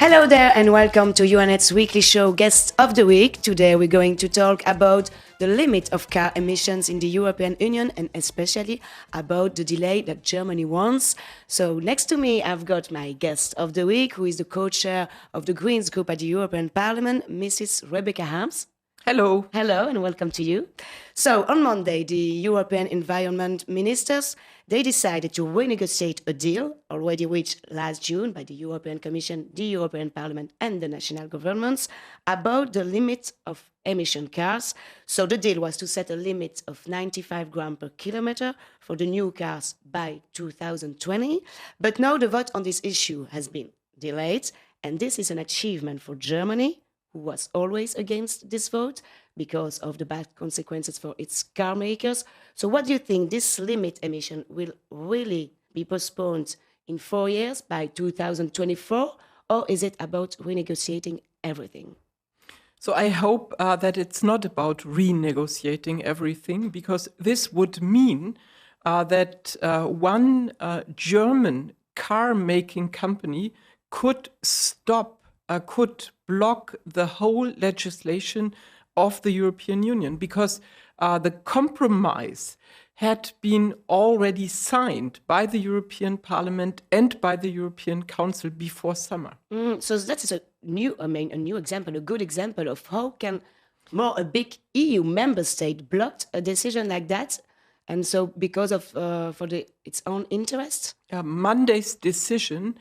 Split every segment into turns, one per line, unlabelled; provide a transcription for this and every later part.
Hello there and welcome to UNET's weekly show Guest of the Week. Today we're going to talk about the limit of car emissions in the European Union and especially about the delay that Germany wants. So next to me I've got my guest of the week, who is the co-chair of the Greens group at the European Parliament, Mrs. Rebecca Harms.
Hello.
Hello and welcome to you. So on Monday, the European Environment Ministers, they decided to renegotiate a deal already reached last June by the European Commission, the European Parliament and the national governments about the limit of emission cars. So the deal was to set a limit of 95 grams per kilometer for the new cars by 2020. But now the vote on this issue has been delayed, and this is an achievement for Germany, who was always against this vote because of the bad consequences for its car makers. So what do you think, this limit emission will really be postponed in 4 years by 2024, or is it about renegotiating everything?
So I hope that it's not about renegotiating everything, because this would mean that one German car-making company could could block the whole legislation of the European Union, because the compromise had been already signed by the European Parliament and by the European Council before summer.
So that is a new example, a good example of how can a big EU member state block a decision like that, and so because of its own interest.
Monday's decision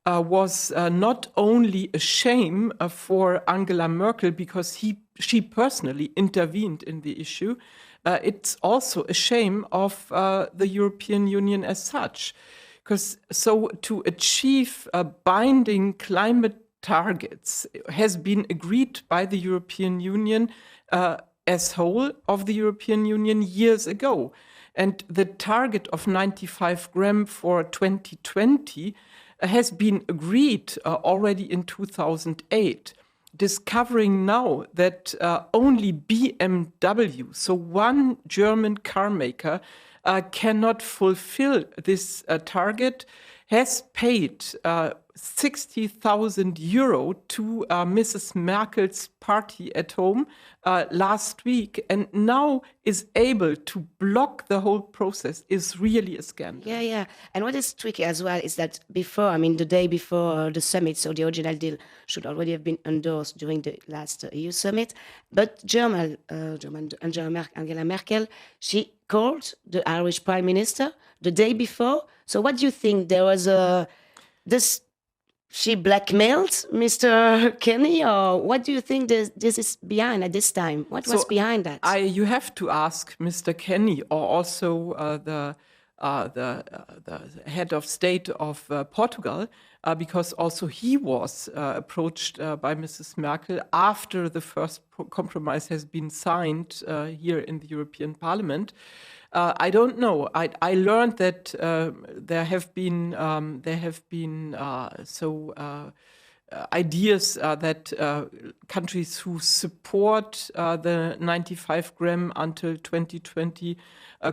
was not only a shame for Angela Merkel because she personally intervened in the issue, it's also a shame of the European Union as such. Because to achieve binding climate targets has been agreed by the European Union as whole of the European Union years ago. And the target of 95 grams for 2020 has been agreed already in 2008, discovering now that only BMW, so one German car maker, cannot fulfill this target, has paid 60,000 euro to Mrs. Merkel's party at home last week, and now is able to block the whole process, is really a scandal.
Yeah. And what is tricky as well is that the day before the summit, so the original deal should already have been endorsed during the last EU summit, but Angela Merkel, she called the Irish Prime Minister the day before. So what do you think? There was she blackmailed Mr. Kenny, or what do you think this is behind at this time? What was behind that?
You have to ask Mr. Kenny, or also the head of state of Portugal, because also he was approached by Mrs. Merkel after the first compromise has been signed here in the European Parliament. I don't know. I learned that there have been ideas that countries who support the 95 gram until 2020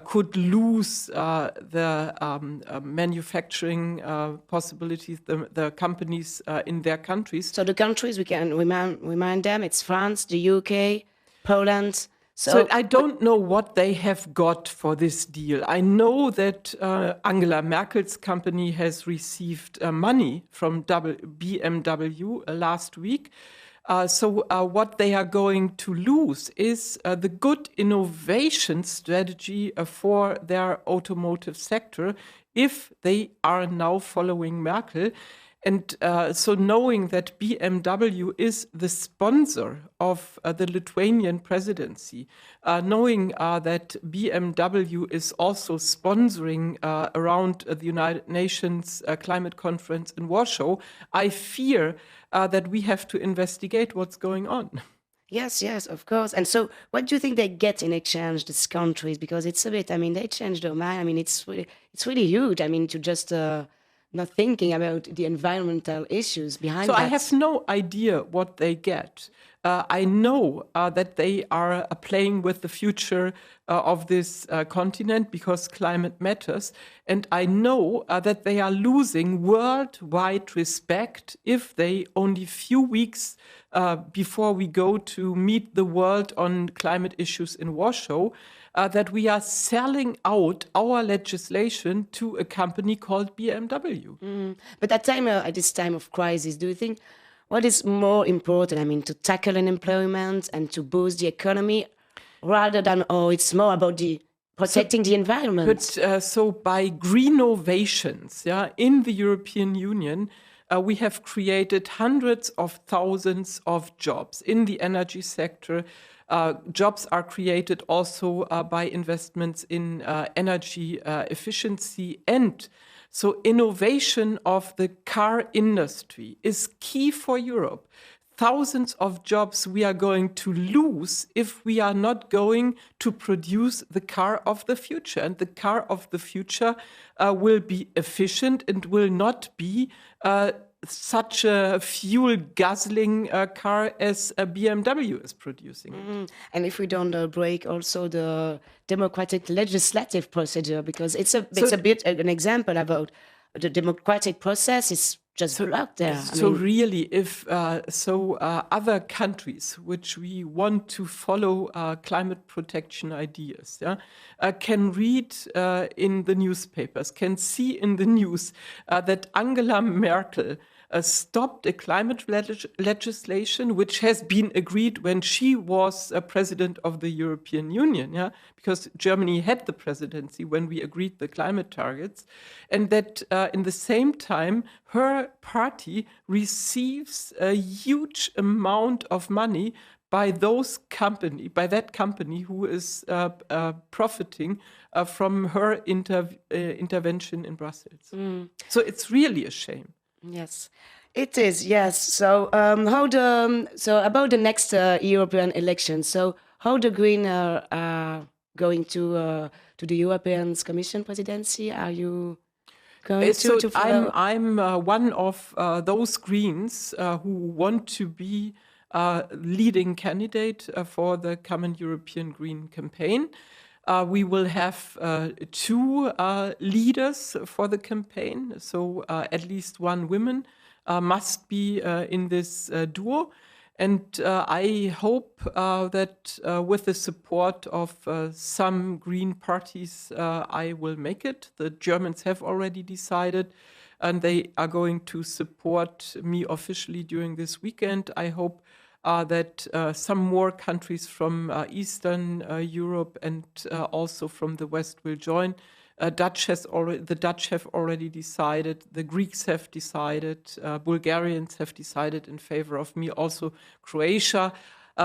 could lose the manufacturing possibilities, the companies in their countries.
So the countries, we can remind them, it's France, the UK, Poland.
So I don't know what they have got for this deal. I know that Angela Merkel's company has received money from BMW last week. So what they are going to lose is the good innovation strategy for their automotive sector if they are now following Merkel. And so knowing that BMW is the sponsor of the Lithuanian presidency, knowing that BMW is also sponsoring around the United Nations climate conference in Warsaw, I fear that we have to investigate what's going on.
Yes, of course. And so what do you think they get in exchange, these countries? Because it's a bit, they changed their mind. It's really huge. To just not thinking about the environmental issues behind that.
So I have no idea what they get. I know that they are playing with the future of this continent because climate matters. And I know that they are losing worldwide respect if they only few weeks before we go to meet the world on climate issues in Warsaw, that we are selling out our legislation to a company called BMW.
But at this time of crisis, do you think what is more important? I mean, to tackle unemployment and to boost the economy, rather than it's more about the protecting the environment.
But so by greenovations, in the European Union, we have created hundreds of thousands of jobs in the energy sector. Jobs are created also by investments in energy efficiency, and so innovation of the car industry is key for Europe. Thousands of jobs we are going to lose if we are not going to produce the car of the future. And the car of the future will be efficient and will not be such a fuel-guzzling car as a BMW is producing.
And if we don't break also the democratic legislative procedure, because it's a bit an example about the democratic process is just blocked there.
Really, if other countries which we want to follow climate protection ideas can read in the newspapers, can see in the news that Angela Merkel stopped a climate legislation which has been agreed when she was president of the European Union, because Germany had the presidency when we agreed the climate targets, and that in the same time her party receives a huge amount of money by that company who is profiting from her intervention in Brussels. So it's really a shame.
Yes, it is. Yes. So about the next European election. So how the Green are going to the European Commission presidency? Are you going to follow?
I'm one of those Greens who want to be leading candidate for the common European Green campaign. We will have two leaders for the campaign, so at least one woman must be in this duo. And I hope that with the support of some Green parties, I will make it. The Germans have already decided, and they are going to support me officially during this weekend. I hope that some more countries from Eastern Europe and also from the West will join. The Dutch have already decided, the Greeks have decided, Bulgarians have decided in favor of me, also Croatia.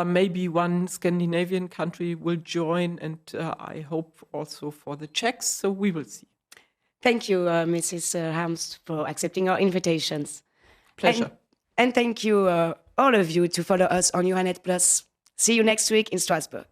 Maybe one Scandinavian country will join, and I hope also for the Czechs, so we will see.
Thank you, Mrs. Harms, for accepting our invitations.
Pleasure.
And thank you, all of you, to follow us on Euronet Plus. See you next week in Strasbourg.